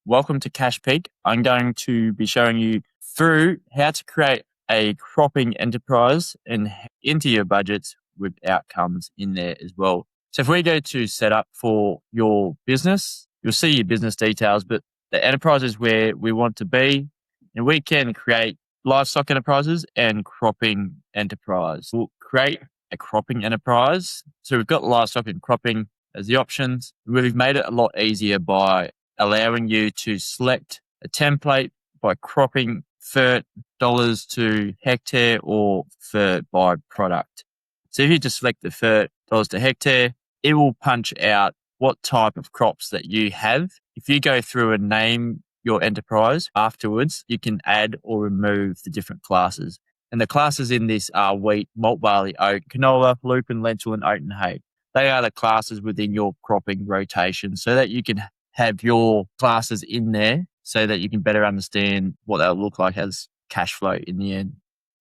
Welcome to CashPeek. I'm going to be showing you through how to create a cropping enterprise and into your budgets with outcomes in there as well. So if we go to setup for your business, you'll see your business details, but the enterprise is where we want to be, and we can create livestock enterprises and cropping enterprise. We'll create a cropping enterprise. So we've got livestock and cropping as the options. We've made it a lot easier by allowing you to select a template by cropping fert dollars to hectare or fert by product. So if you just select the fert dollars to hectare, it will punch out what type of crops that you have. If you go through and name your enterprise afterwards, you can add or remove the different classes. And the classes in this are wheat, malt barley, oat, canola, lupin, lentil, and oat and hay. They are the classes within your cropping rotation so that you can have your classes in there so that you can better understand what they'll look like as cash flow in the end.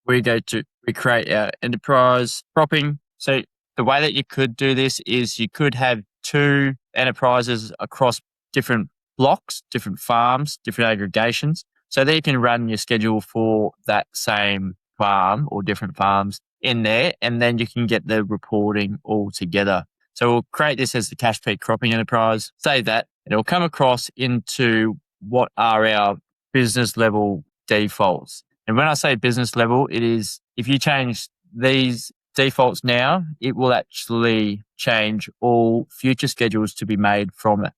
We create our enterprise cropping. So the way that you could do this is you could have two enterprises across different blocks, different farms, different aggregations, so that you can run your schedule for that same farm or different farms in there, and then you can get the reporting all together. So we'll create this as the CashPeek cropping enterprise, save that, and it'll come across into what are our business level defaults. And when I say business level, it is if you change these defaults now, it will actually change all future schedules to be made from it.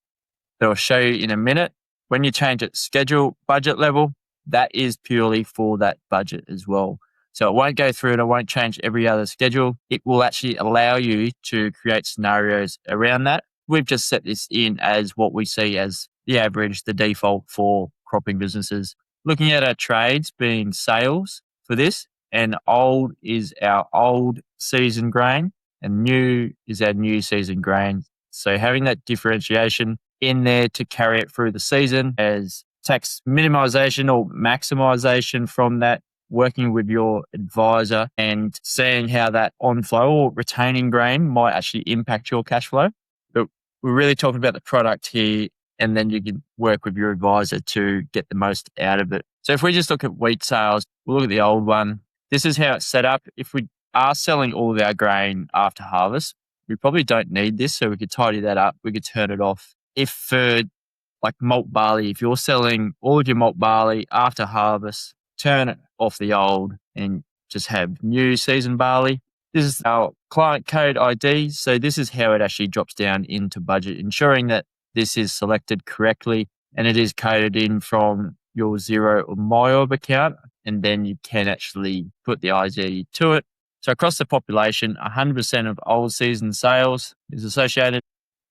So I'll show you in a minute. When you change it schedule budget level, that is purely for that budget as well. So it won't go through and it won't change every other schedule. It will actually allow you to create scenarios around that. We've just set this in as what we see as the average, the default for cropping businesses. Looking at our trades being sales for this, and old is our old season grain and new is our new season grain. So having that differentiation in there to carry it through the season as tax minimization or maximization from that, working with your advisor and seeing how that on flow or retaining grain might actually impact your cash flow. But we're really talking about the product here, and then you can work with your advisor to get the most out of it. So if we just look at wheat sales, we'll look at the old one. This is how it's set up. If we are selling all of our grain after harvest, we probably don't need this, so we could tidy that up. We could turn it off. If for like malt barley, if you're selling all of your malt barley after harvest, turn it off the old and just have new season barley. This is our client code ID. So this is how it actually drops down into budget, ensuring that this is selected correctly and it is coded in from your Xero or MyOrb account, and then you can actually put the ID to it. So across the population, 100% of old season sales is associated.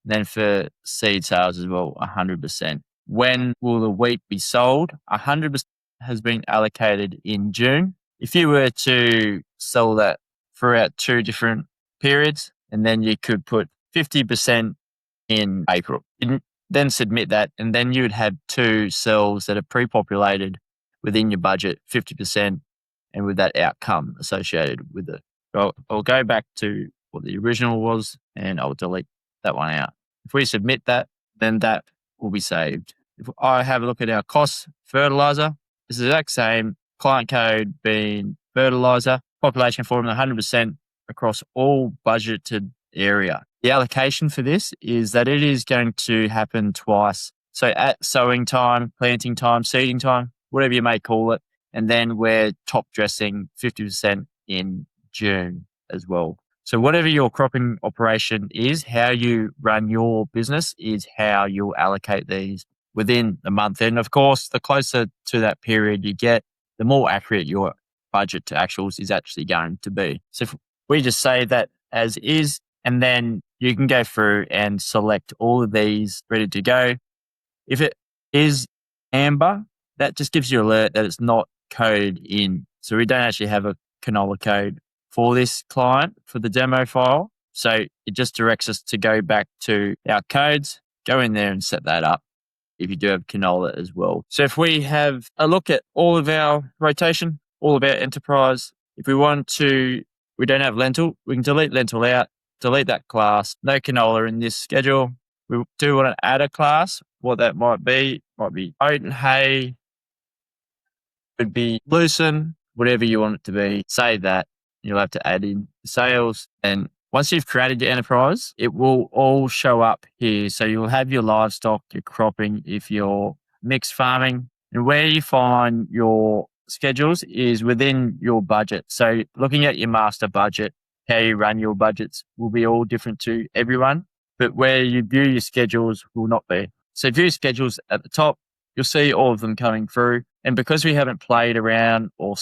Then for seed sales as well, 100%. When will the wheat be sold? 100% has been allocated in June. If you were to sell that throughout two different periods, and then you could put 50% in April, then submit that, and then you would have two cells that are pre-populated within your budget, 50%, and with that outcome associated with it. So I'll go back to what the original was, and I'll delete that one out. If we submit that, then that will be saved. If I have a look at our costs, fertiliser, it's the exact same, client code being fertiliser, population formula 100% across all budgeted area. The allocation for this is that it is going to happen twice. So at sowing time, planting time, seeding time, whatever you may call it, and then we're top dressing 50% in June as well. So whatever your cropping operation is, how you run your business is how you'll allocate these within the month. And of course, the closer to that period you get, the more accurate your budget to actuals is actually going to be. So if we just say that as is, and then you can go through and select all of these ready to go. If it is amber, that just gives you an alert that it's not coded in. So we don't actually have a canola code for this client for the demo file. So it just directs us to go back to our codes, go in there and set that up if you do have canola as well. So if we have a look at all of our rotation, all of our enterprise, if we want to, we don't have lentil, we can delete lentil out, delete that class, no canola in this schedule. we do want to add a class. What that might be oat and hay, could be loosen, whatever you want it to be. Say that. You'll have to add in sales. And once you've created your enterprise, it will all show up here. So you'll have your livestock, your cropping, if you're mixed farming, and where you find your schedules is within your budget. So looking at your master budget, how you run your budgets will be all different to everyone, but where you view your schedules will not be. So view schedules at the top, you'll see all of them coming through. And because we haven't played around or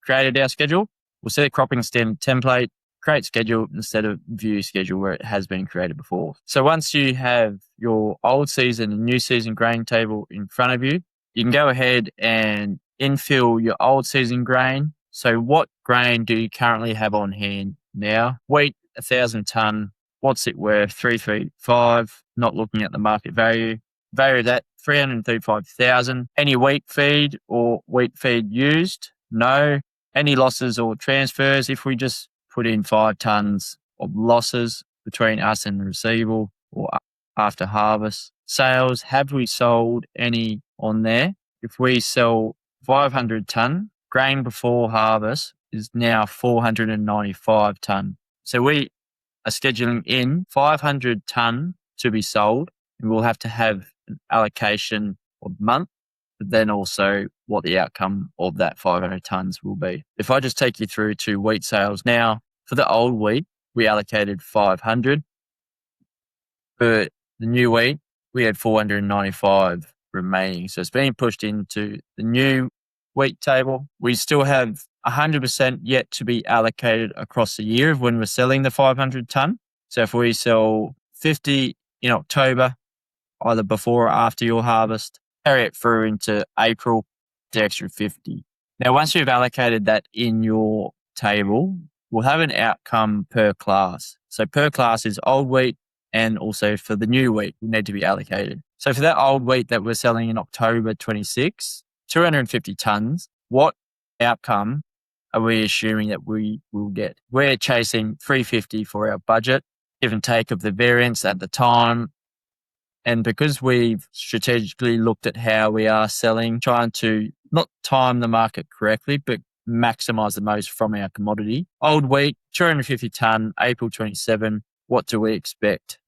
created our schedule, we'll see the cropping stem template, create schedule instead of view schedule where it has been created before. So once you have your old season and new season grain table in front of you, you can go ahead and infill your old season grain. So what grain do you currently have on hand now? Wheat, 1,000 tonne. What's it worth? 335. Not looking at the market value. Value of that, 335,000. Any wheat feed or wheat feed used? No. Any losses or transfers? If we just put in 5 tonnes of losses between us and the receivable or after harvest. Sales, have we sold any on there? If we sell 500 tonne, grain before harvest is now 495 tonne. So we are scheduling in 500 tonne to be sold, and we'll have to have an allocation of month, but then also what the outcome of that 500 tonnes will be. If I just take you through to wheat sales now, for the old wheat, we allocated 500. For the new wheat, we had 495 remaining. So it's being pushed into the new wheat table. We still have 100% yet to be allocated across the year of when we're selling the 500 tonne. So if we sell 50 in October, either before or after your harvest, carry it through into April, the extra 50. Now, once you've allocated that in your table, we'll have an outcome per class. So per class is old wheat, and also for the new wheat will need to be allocated. So for that old wheat that we're selling in October 26, 250 tonnes, what outcome are we assuming that we will get? We're chasing 350 for our budget, give and take of the variance at the time. And because we've strategically looked at how we are selling, trying to not time the market correctly, but maximize the most from our commodity. Old wheat, 250 tonne, April 27. What do we expect?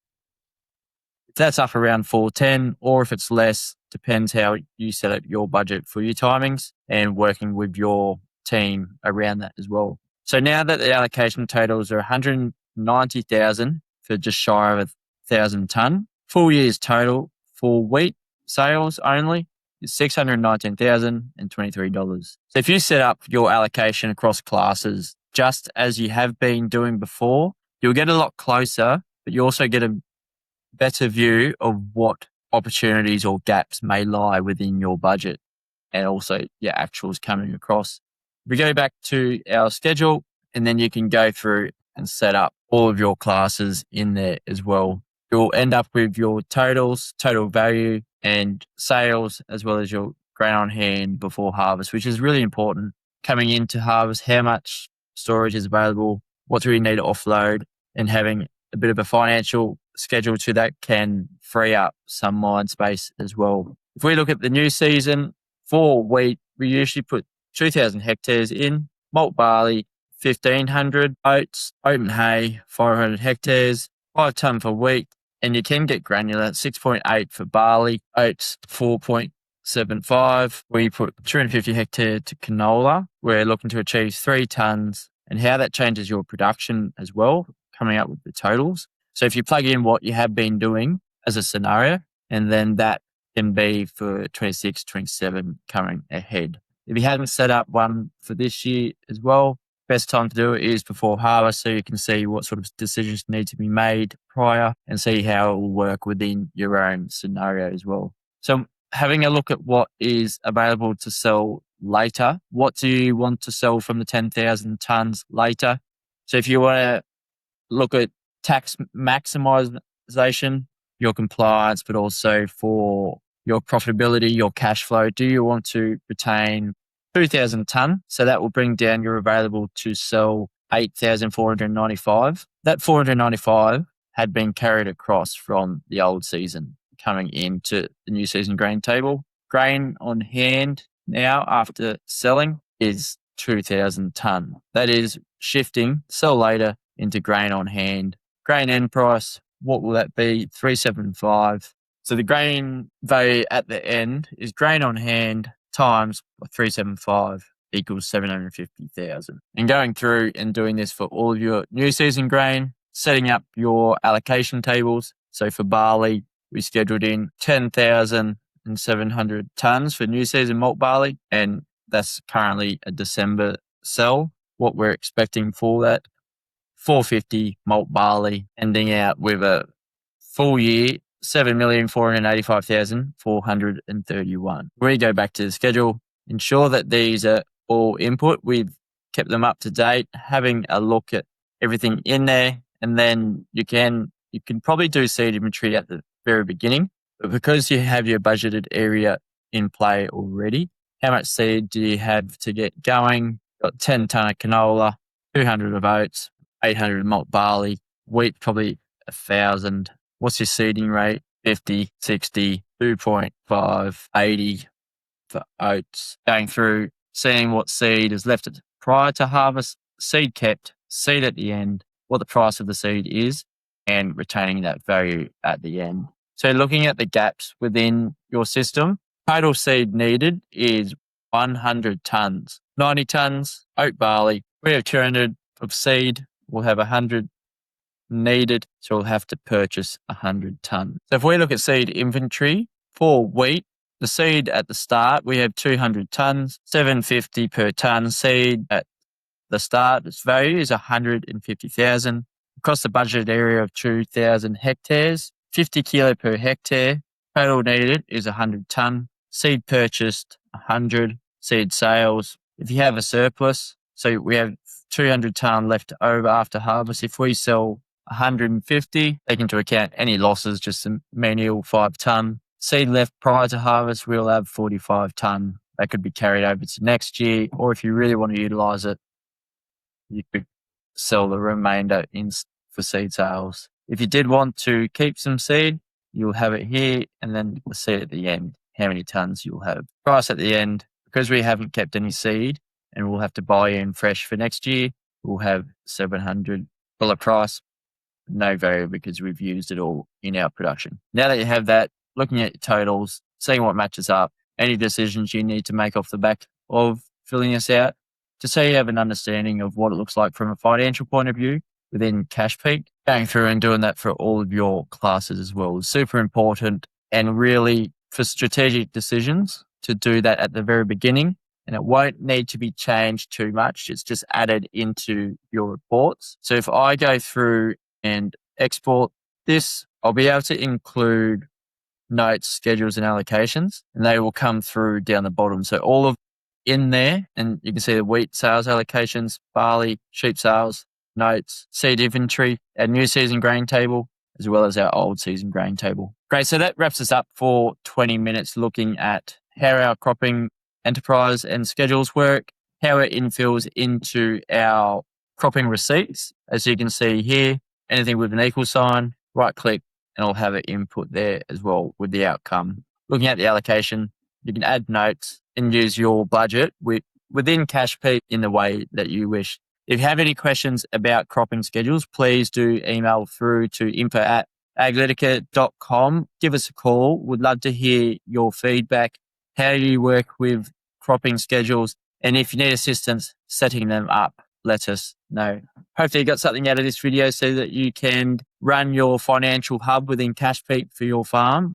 If that's up around 410, or if it's less, depends how you set up your budget for your timings and working with your team around that as well. So now that the allocation totals are 190,000 for just shy of 1,000 tonne, full year's total for wheat sales only is $619,023. So if you set up your allocation across classes just as you have been doing before, you'll get a lot closer, but you also get a better view of what opportunities or gaps may lie within your budget and also your actuals coming across. We go back to our schedule, and then you can go through and set up all of your classes in there as well. You'll end up with your totals, total value, and sales, as well as your grain on hand before harvest, which is really important. Coming into harvest, how much storage is available, what do we need to offload, and having a bit of a financial schedule to that can free up some mind space as well. If we look at the new season for wheat, we usually put 2,000 hectares in, malt barley, 1,500, oats, oat and hay, 500 hectares, 5 tonne for wheat, and you can get granular, 6.8 for barley, oats, 4.75. We put 250 hectare to canola. We're looking to achieve 3 tonnes, and how that changes your production as well, coming up with the totals. So if you plug in what you have been doing as a scenario, and then that can be for 26, 27 coming ahead. If you haven't set up one for this year as well, best time to do it is before harvest, so you can see what sort of decisions need to be made prior and see how it will work within your own scenario as well. So having a look at what is available to sell later. What do you want to sell from the 10,000 tonnes later? So if you want to look at tax maximization, your compliance, but also for your profitability, your cash flow, do you want to retain 2,000 tonne? So that will bring down your available to sell 8,495. That 495 had been carried across from the old season coming into the new season grain table. Grain on hand now after selling is 2,000 tonne. That is shifting sell later into grain on hand. Grain end price, what will that be? 375. So the grain value at the end is grain on hand times 375 equals 750,000. And going through and doing this for all of your new season grain, setting up your allocation tables. So for barley, we scheduled in 10,700 tonnes for new season malt barley, and that's currently a December sell. What we're expecting for that, 450 malt barley, ending out with a full year 7,485,431. We go back to the schedule, ensure that these are all input. We've kept them up to date, having a look at everything in there, and then you can probably do seed inventory at the very beginning, but because you have your budgeted area in play already, how much seed do you have to get going? Got 10 tonne of canola, 200 of oats, 800 of malt barley, wheat probably 1,000. What's your seeding rate? 50, 60, 2.5, 80 for oats. Going through, seeing what seed is left prior to harvest, seed kept, seed at the end, what the price of the seed is, and retaining that value at the end. So looking at the gaps within your system, total seed needed is 100 tonnes. 90 tonnes, oat barley. We have 200 of seed. We'll have 100 needed, so we'll have to purchase 100 tonnes. So if we look at seed inventory for wheat, the seed at the start, we have 200 tonnes, 750 per tonne seed at the start. Its value is 150,000. Across the budgeted area of 2,000 hectares, 50 kilo per hectare. Total needed is 100 tonne. Seed purchased 100. Seed sales, if you have a surplus, so we have 200 tonne left over after harvest. If we sell 150, take into account any losses, just a manual 5 tonne. Seed left prior to harvest, we'll have 45 tonne. That could be carried over to next year, or if you really want to utilise it, you could sell the remainder for seed sales. If you did want to keep some seed, you'll have it here, and then the seed at the end, how many tonnes you'll have. Price at the end, because we haven't kept any seed and we'll have to buy in fresh for next year, we'll have $700 price. No value because we've used it all in our production. Now that you have that, looking at your totals, seeing what matches up, any decisions you need to make off the back of filling this out, just so you have an understanding of what it looks like from a financial point of view within CashPeek. Going through and doing that for all of your classes as well is super important, and really for strategic decisions to do that at the very beginning, and it won't need to be changed too much. It's just added into your reports. So if I go through and export this, I'll be able to include notes, schedules, and allocations, and they will come through down the bottom. So all of in there, and you can see the wheat sales allocations, barley, sheep sales, notes, seed inventory, our new season grain table, as well as our old season grain table. Great. So that wraps us up for 20 minutes looking at how our cropping enterprise and schedules work, how it infills into our cropping receipts. As you can see here, anything with an equal sign, right click, and I'll have it input there as well with the outcome. Looking at the allocation, you can add notes and use your budget within CashPeek in the way that you wish. If you have any questions about cropping schedules, please do email through to info@aglytica.com. Give us a call. We'd love to hear your feedback, how you work with cropping schedules, and if you need assistance setting them up, let us know. Hopefully you got something out of this video so that you can run your financial hub within CashPeek for your farm.